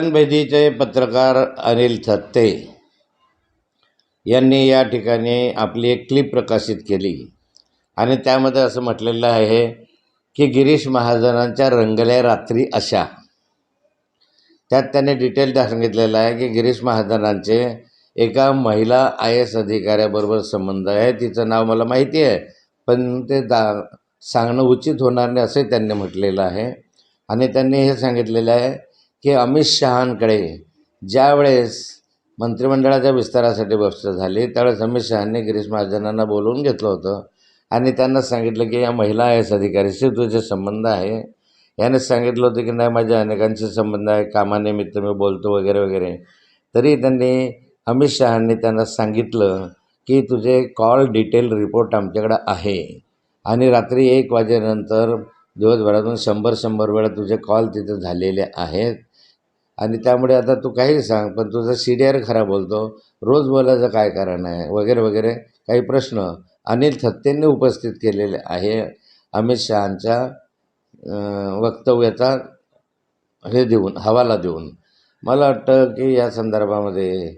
भेदीचे पत्रकार अनिल थत्ते यांनी या ठिकाणी आपली एक क्लिप प्रकाशित केली आणि त्यामध्ये असं म्हटलेलं आहे की गिरीश महाजनांच्या रंगल्या रात्री अशा. त्यात त्याने डिटेल सांगितलेलं आहे की गिरीश महाजनांचे एका महिला IAS अधिकाऱ्याबरोबर संबंध आहे. तिचं नाव मला माहिती आहे, पण ते सांगणं उचित होणार नाही असे त्यांनी म्हटलेलं आहे. आणि त्यांनी हे सांगितलेलं आहे की अमित शहांकडे ज्यावेळेस मंत्रिमंडळाच्या विस्तारासाठी व्यवस्था झाली त्यावेळेस अमित शहांनी गिरीश महाजनांना बोलवून घेतलं होतं आणि त्यांना सांगितलं की या महिला IAS अधिकाऱ्याशी तुझे संबंध आहे. याने सांगितलं होतं की नाही, माझ्या अनेकांशी संबंध आहे, कामानिमित्त मी बोलतो वगैरे वगैरे. तरी त्यांनी अमित शहांनी त्यांना सांगितलं की तुझे कॉल डिटेल रिपोर्ट आमच्याकडे आहे आणि रात्री 1 वाजेनंतर दिवसभरातून 100 वेळा तुझे कॉल तिथे झालेले आहेत आणि त्यामुळे आता तू काही सांग, पण तुझा CDR खरा बोलतो, रोज बोलायचं काय कारण आहे वगैरे वगैरे काही प्रश्न अनिल थत्तेंनी उपस्थित केलेले आहे. अमित शहांच्या वक्तव्याचा हवाला देऊन मला वाटतं की या संदर्भामध्ये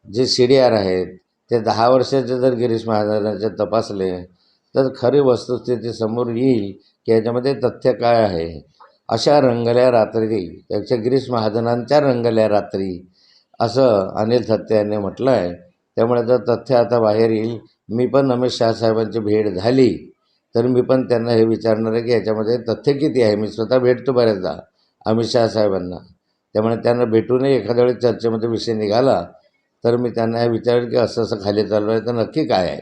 जे CDR आहेत ते 10 वर्षाचे जर गिरीश महाजनांचे तपासले तर खरी वस्तुस्थिती समोर येईल की याच्यामध्ये तथ्य काय आहे. अशा रंगल्या रात्री, त्याच्या गिरीश महाजनांच्या रंगल्या रात्री असं अनिल थत्ते यांनी म्हटलं आहे. त्यामुळे जर तथ्य आता बाहेर येईल, मी पण अमित शहा साहेबांची भेट झाली तर मी पण त्यांना हे विचारणार आहे की याच्यामध्ये तथ्य किती आहे. मी स्वतः भेटतो बऱ्याचदा अमित शहा साहेबांना, त्यामुळे त्यांना भेटूनही एखाद्या वेळेस चर्चेमध्ये विषय निघाला तर मी त्यांना हे विचारेल की असं असं खाली चालू आहे तर नक्की काय आहे.